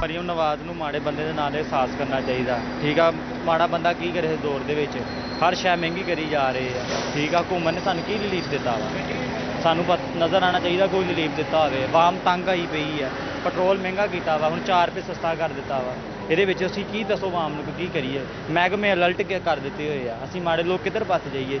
ਮਰੀਮ ਨਵਾਜ਼ ਨੂੰ ਮਾੜੇ ਬੰਦੇ ਦੇ ਨਾਲ ਅਹਿਸਾਸ ਕਰਨਾ ਚਾਹੀਦਾ। ਠੀਕ ਆ, ਮਾੜਾ ਬੰਦਾ ਕੀ ਕਰੇ ਇਸ ਦੌਰ ਦੇ ਵਿੱਚ, ਹਰ ਸ਼ੈ ਮਹਿੰਗੀ ਕਰੀ ਜਾ ਰਹੇ ਆ। ਠੀਕ ਆ, ਹੁਕੂਮਤ ਨੇ ਸਾਨੂੰ ਕੀ ਰਿਲੀਫ ਦਿੱਤਾ ਵਾ, ਸਾਨੂੰ ਨਜ਼ਰ ਆਉਣਾ ਚਾਹੀਦਾ ਕੋਈ ਰਿਲੀਫ ਦਿੱਤਾ ਹੋਵੇ। ਆਵਾਮ ਤੰਗ ਆਈ ਪਈ ਹੈ, ਪੈਟਰੋਲ ਮਹਿੰਗਾ ਕੀਤਾ ਵਾ, ਹੁਣ 4 ਰੁਪਏ ਸਸਤਾ ਕਰ ਦਿੱਤਾ ਵਾ। ਇਹਦੇ ਵਿੱਚ ਅਸੀਂ ਕੀ ਦੱਸੋ ਆਵਾਮ ਨੂੰ ਕੀ ਕਰੀਏ? ਮਹਿਕਮੇ ਅਲਰਟ ਕਰ ਦਿੱਤੇ ਹੋਏ ਆ, ਅਸੀਂ ਮਾੜੇ ਲੋਕ ਕਿੱਧਰ ਪਾਸੇ ਜਾਈਏ?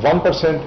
1%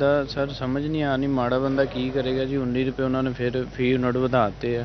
ਦਾ ਸਰ ਸਮਝ ਨਹੀਂ ਆਣੀ, ਮਾੜਾ ਬੰਦਾ ਕੀ ਕਰੇਗਾ ਜੀ। 19 ਰੁਪਏ ਉਹਨਾਂ ਨੇ ਫਿਰ ਫੀ ਯੂਨਿਟ ਵਧਾਤੇ ਆ।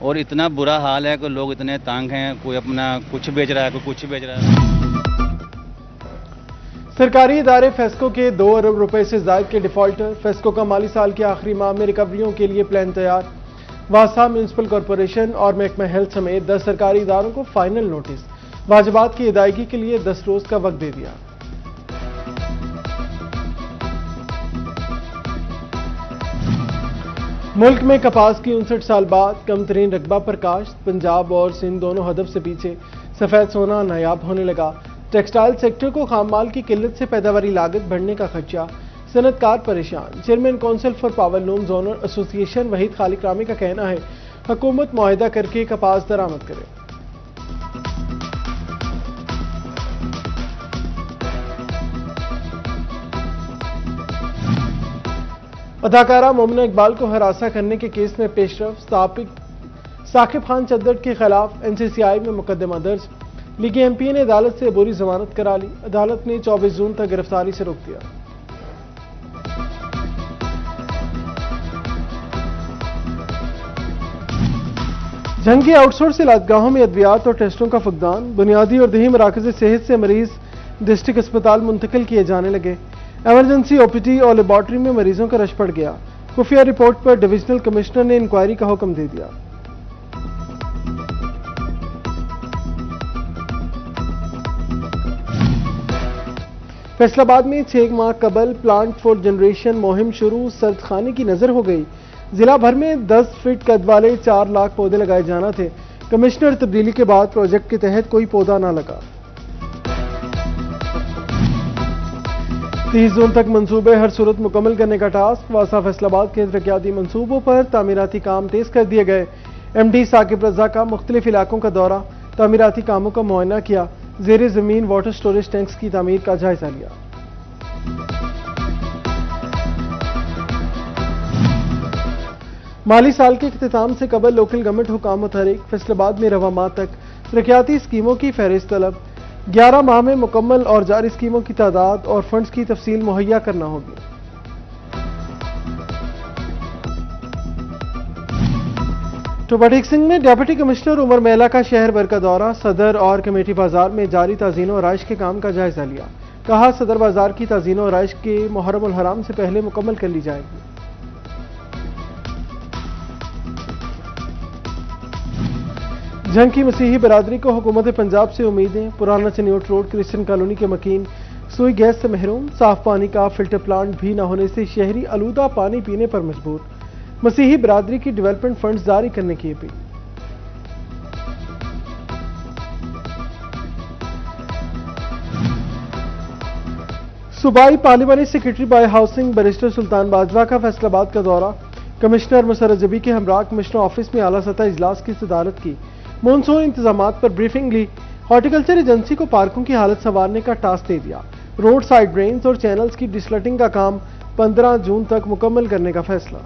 اور اتنا برا حال ہے کہ لوگ اتنے تنگ ہیں, کوئی اپنا کچھ بیچ رہا ہے, کوئی کچھ بیچ رہا ہے. سرکاری ادارے فیسکو کے 2 ارب روپے سے زائد کے ڈیفالٹر. فیسکو کا مالی سال کے آخری ماہ میں ریکوریوں کے لیے پلان تیار. واسا میونسپل کارپوریشن اور محکمہ ہیلتھ سمیت 10 سرکاری اداروں کو فائنل نوٹس. واجبات کی ادائیگی کے لیے 10 روز کا وقت دے دیا. ملک میں کپاس کی 59 سال بعد کم ترین رقبہ پر کاشت. پنجاب اور سندھ دونوں ہدف سے پیچھے. سفید سونا نایاب ہونے لگا. ٹیکسٹائل سیکٹر کو خام مال کی قلت سے پیداواری لاگت بڑھنے کا خدشہ. صنعت کار پریشان. Chairman council for power loom zonal ایسوسی ایشن وحید خالق رامی کا کہنا ہے حکومت معاہدہ کر کے کپاس درآمد کرے. اداکارہ مومنہ اقبال کو ہراساں کرنے کے کیس میں پیش رفت. ثاقب خان چدر کے خلاف NCCI میں مقدمہ درج. لیگی ایم پی نے عدالت سے عبوری ضمانت کرا لی. عدالت نے 24 جون تک گرفتاری سے روک دیا. جنگ کے آؤٹ سورس علاجگاہوں میں ادویات اور ٹیسٹوں کا فقدان. بنیادی اور دیہی مراکز صحت سے مریض ڈسٹرکٹ اسپتال منتقل کیے جانے لگے. ایمرجنسی OPD اور لیبارٹری میں مریضوں کا رش پڑ گیا. خفیہ رپورٹ پر ڈویژنل کمشنر نے انکوائری کا حکم دے دیا. فیصل آباد میں 6 ماہ قبل پلانٹ فور جنریشن مہم شروع. سرد خانے کی نظر ہو گئی. ضلع بھر میں 10 فٹ قد والے 4 لاکھ پودے لگائے جانا تھے. کمشنر تبدیلی کے بعد پروجیکٹ کے تحت کوئی پودا نہ لگا. 30 جون تک منصوبے ہر صورت مکمل کرنے کا ٹاسک. واسا فیصل آباد کے ترقیاتی منصوبوں پر تعمیراتی کام تیز کر دیے گئے. MD ثاقب رضا کا مختلف علاقوں کا دورہ. تعمیراتی کاموں کا معائنہ کیا. زیر زمین واٹر سٹوریج ٹینکس کی تعمیر کا جائزہ لیا. مالی سال کے اختتام سے قبل لوکل گورنمنٹ حکام متحرک. فیصل آباد میں رواں ماہ تک ترقیاتی اسکیموں کی فہرست طلب. 11 ماہ میں مکمل اور جاری اسکیموں کی تعداد اور فنڈز کی تفصیل مہیا کرنا ہوگی. ٹوبہ ٹیک سنگھ میں ڈپٹی کمشنر عمر میلا کا شہر بھر کا دورہ. صدر اور کمیٹی بازار میں جاری تعزین و آرائش کے کام کا جائزہ لیا. کہا صدر بازار کی تعزین و آرائش کے محرم الحرام سے پہلے مکمل کر لی جائے گی. جنگ کی مسیحی برادری کو حکومت پنجاب سے امیدیں. پرانا چنیوٹ روڈ کرسچن کالونی کے مکین سوئی گیس سے محروم. صاف پانی کا فلٹر پلانٹ بھی نہ ہونے سے شہری آلودہ پانی پینے پر مجبور. مسیحی برادری کی ڈیولپمنٹ فنڈز جاری کرنے کی اپیل. صوبائی پارلیمانی سیکرٹری بائی ہاؤسنگ بیرسٹر سلطان باجوہ کا فیصل آباد کا دورہ. کمشنر مسرت جبی کے ہمراہ کمشنر آفس میں اعلیٰ سطح اجلاس کی صدارت کی. مونسون انتظامات پر بریفنگ لی. ہارٹیکلچر ایجنسی کو پارکوں کی حالت سنوارنے کا ٹاسک دے دیا. روڈ سائڈ ڈرینز اور چینلز کی ڈسلٹنگ کا کام 15 جون تک مکمل کرنے کا فیصلہ.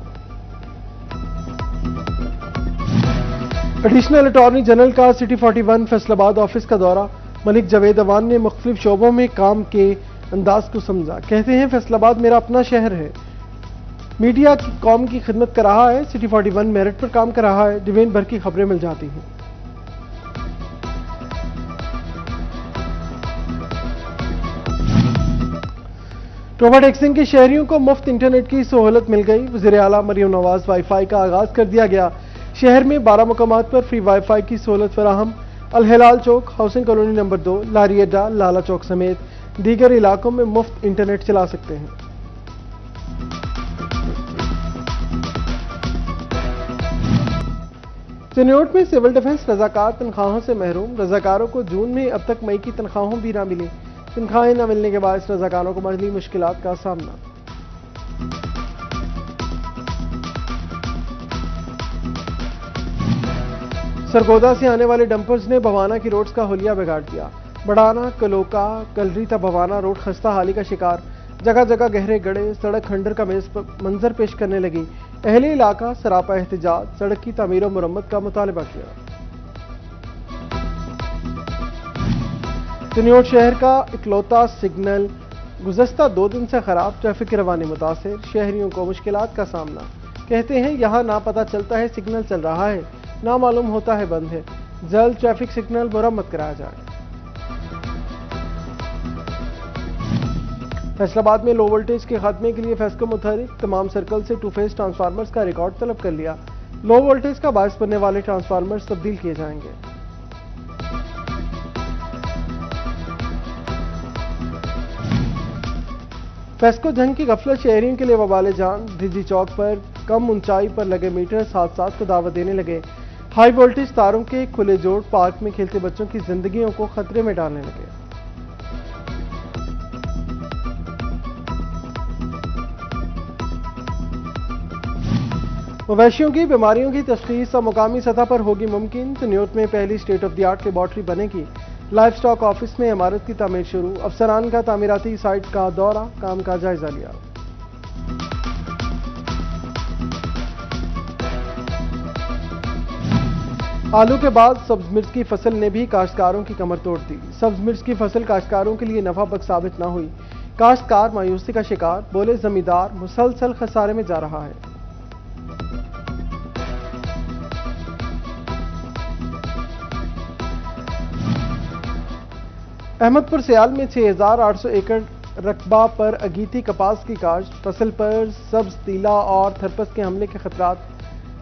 ایڈیشنل اٹارنی جنرل کا سٹی 41 فیصل آباد آفس کا دورہ. ملک جاوید اوان نے مختلف شعبوں میں کام کے انداز کو سمجھا. کہتے ہیں فیصل آباد میرا اپنا شہر ہے. میڈیا کی قوم کی خدمت کر رہا ہے. سٹی 41 میرٹ پر کام کر رہا ہے. ڈوین بھر کی خبریں مل جاتی ہیں. ٹوبہ ٹیک سنگھ کے شہریوں کو مفت انٹرنیٹ کی سہولت مل گئی. وزیر اعلیٰ مریم نواز وائی فائی کا آغاز کر دیا گیا. شہر میں 12 مقامات پر فری وائی فائی کی سہولت فراہم. الہلال چوک، ہاؤسنگ کالونی نمبر 2، لاری اڈا، لالا چوک سمیت دیگر علاقوں میں مفت انٹرنیٹ چلا سکتے ہیں. چنیوٹ میں سول ڈیفنس رضاکار تنخواہوں سے محروم. رضاکاروں کو جون میں اب تک مئی کی تنخواہوں بھی نہ ملی. تنخواہیں نہ ملنے کے باعث رضاکاروں کو مالی مشکلات کا سامنا. سرگودا سے آنے والے ڈمپرز نے بھوانا کی روڈز کا حلیہ بگاڑ دیا. بڑانا، کلوکا، کلری تا بھوانا روڈ خستہ حالی کا شکار. جگہ جگہ گہرے گڑھے، سڑک کھنڈر کا منظر پیش کرنے لگی. اہل علاقہ سراپا احتجاج، سڑک کی تعمیر و مرمت کا مطالبہ کیا. چنیوٹ شہر کا اکلوتا سگنل گزشتہ 2 دن سے خراب. ٹریفک کی روانی متاثر. شہریوں کو مشکلات کا سامنا. کہتے ہیں یہاں نہ پتہ چلتا ہے سگنل چل رہا ہے. نامعلوم ہوتا ہے بند ہے، جلد ٹریفک سگنل مرمت کرایا جائے۔ فیصل آباد میں لو وولٹیج کے خاتمے کے لیے فیسکو متحرک تمام سرکل سے 2 فیز ٹرانسفارمرز کا ریکارڈ طلب کر لیا۔ لو وولٹیج کا باعث بننے والے ٹرانسفارمرز تبدیل کیے جائیں گے۔ فیسکو جنگ کی غفلت شہریوں کے لیے وبال جان، دھیجی چوک پر کم اونچائی پر لگے میٹرز حادثات کو دعوت دینے لگے۔ ہائی وولٹیج تاروں کے کھلے جوڑ پارک میں کھیلتے بچوں کی زندگیوں کو خطرے میں ڈالنے لگے۔ مویشیوں کی بیماریوں کی تشخیص اب مقامی سطح پر ہوگی ممکن، چنیوٹ میں پہلی state of the art laboratory بنے گی۔ لائف سٹاک آفس میں عمارت کی تعمیر شروع، افسران کا تعمیراتی سائٹ کا دورہ، کام کا جائزہ لیا۔ آلو کے بعد سبز مرچ کی فصل نے بھی کاشتکاروں کی کمر توڑ دی۔ سبز مرچ کی فصل کاشتکاروں کے لیے نفع بخش ثابت نہ ہوئی، کاشتکار مایوسی کا شکار، بولے زمیندار مسلسل خسارے میں جا رہا ہے۔ احمد پور سیال میں 6800 ایکڑ رقبہ پر اگیتی کپاس کی کاشت، فصل پر سبز تیلا اور تھرپس کے حملے کے خطرات،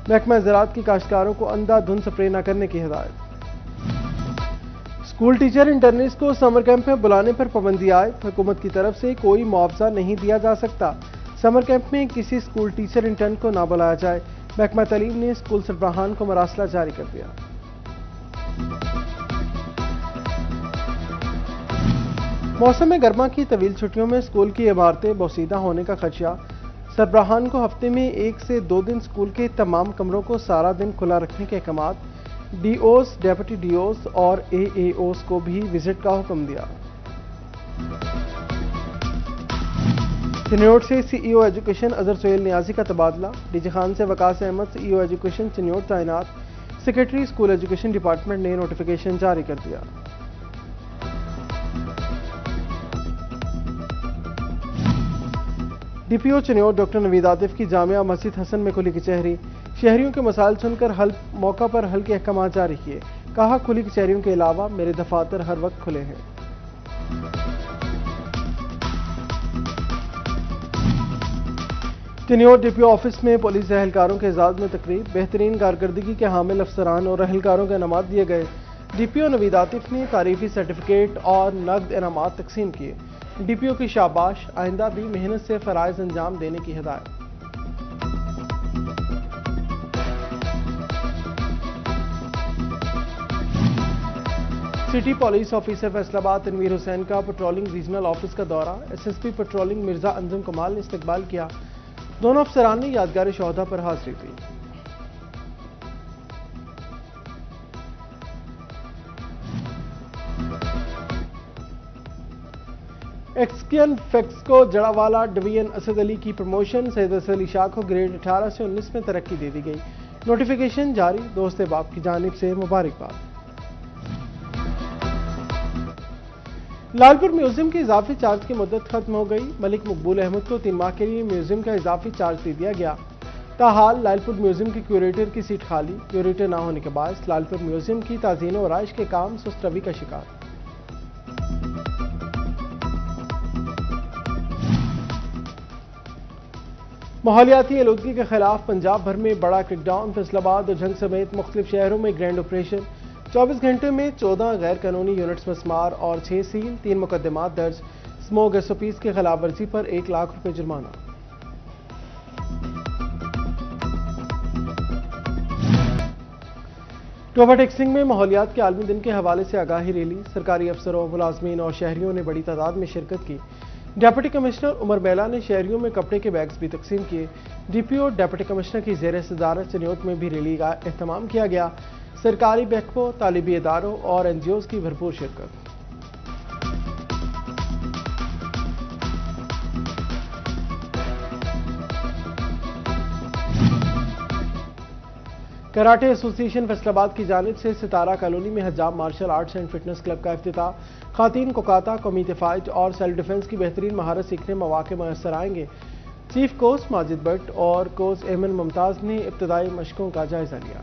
محکمہ زراعت کی کاشتکاروں کو اندھا دھند سپرے نہ کرنے کی ہدایت۔ اسکول ٹیچر انٹرنز کو سمر کیمپ میں بلانے پر پابندی عائد، حکومت کی طرف سے کوئی معاوضہ نہیں دیا جا سکتا، سمر کیمپ میں کسی اسکول ٹیچر انٹرن کو نہ بلایا جائے، محکمہ تعلیم نے اسکول سربراہان کو مراسلہ جاری کر دیا۔ موسم گرما کی طویل چھٹیوں میں اسکول کی عمارتیں بوسیدہ ہونے کا خدشہ، سربراہان کو ہفتے میں 1 سے 2 دن اسکول کے تمام کمروں کو سارا دن کھلا رکھنے کے احکامات، D Os, deputy D Os اور اے اے اوز کو بھی وزٹ کا حکم دیا۔ چنیوٹ سے سی ای او ایجوکیشن اظہر سہیل نیازی کا تبادلہ، ڈی جی خان سے وقاص احمد سی ای او ایجوکیشن چنیوٹ تعینات، سیکرٹری اسکول ایجوکیشن ڈپارٹمنٹ نے نوٹیفیکیشن جاری کر دیا۔ ڈی پی او چنیوٹ ڈاکٹر نوید عاطف کی جامعہ مسجد حسن میں کھلی کچہری، شہریوں کے مسائل سن کر موقع پر حل کے احکامات جاری کیے، کہا کھلی کچہریوں کے علاوہ میرے دفاتر ہر وقت کھلے ہیں۔ Chiniot D P O office میں پولیس اہلکاروں کے اعزاز میں تقریب، بہترین کارکردگی کے حامل افسران اور اہلکاروں کے انعامات دیے گئے، ڈی پی او نوید عاطف نے تعریفی سرٹیفکیٹ اور نقد انعامات تقسیم کیے، ڈی پی او کی شاباش، آئندہ بھی محنت سے فرائض انجام دینے کی ہدایت۔ سٹی پولیس آفیسر فیصل آباد تنویر حسین کا پٹرولنگ ریجنل آفس کا دورہ، S S P patrolling Mirza Anjum Kamal نے استقبال کیا، دونوں افسران نے یادگار شہداء پر حاضری دی۔ ایکسکین فیکسکو جڑاوالا ڈویژن اسد علی کی پروموشن، سید اسد علی شاہ کو گریڈ 18 سے 19 میں ترقی دے دی گئی، نوٹیفیکیشن جاری، دوست باپ کی جانب سے مبارکباد۔ لالپور میوزیم کی اضافی چارج کی مدت ختم ہو گئی، ملک مقبول احمد کو 3 ماہ کے لیے میوزیم کا اضافی چارج دے دیا گیا، تاحال لالپور میوزیم کی کیوریٹر کی سیٹ خالی، کیوریٹر نہ ہونے کے باعث لالپور میوزیم کی تعزین و آرائش کے کام سست روی کا شکار۔ ماحولیاتی آلودگی کے خلاف پنجاب بھر میں بڑا کریک ڈاؤن، فیصل آباد اور جھنگ سمیت مختلف شہروں میں گرینڈ آپریشن، 24 گھنٹے میں 14 غیر قانونی یونٹس مسمار اور 6 سیل، 3 مقدمات درج، اسموگ ایس او پیز کی خلاف ورزی پر 1 لاکھ روپے جرمانہ۔ ٹوبا ٹیکسنگ میں ماحولیات کے عالمی دن کے حوالے سے آگاہی ریلی، سرکاری افسروں، ملازمین اور شہریوں نے بڑی تعداد میں شرکت کی، ڈپٹی کمشنر عمر بیلا نے شہریوں میں کپڑے کے بیگز بھی تقسیم کیے، ڈی پی او ڈپٹی کمشنر کی زیر صدارت چنیوٹ میں بھی ریلی کا اہتمام کیا گیا، سرکاری محکموں، تعلیمی اداروں اور این جی اوز کی بھرپور شرکت۔ کراٹے ایسوسی ایشن فیصل آباد کی جانب سے ستارہ کالونی میں حجاب martial arts and fitness club کا افتتاح، خواتین کو کاتا، کمیونٹی فائٹ اور سیلف ڈیفنس کی بہترین مہارت سیکھنے مواقع میسر آئیں گے، چیف کوچ ماجد بٹ اور کوچ ایمن ممتاز نے ابتدائی مشقوں کا جائزہ لیا۔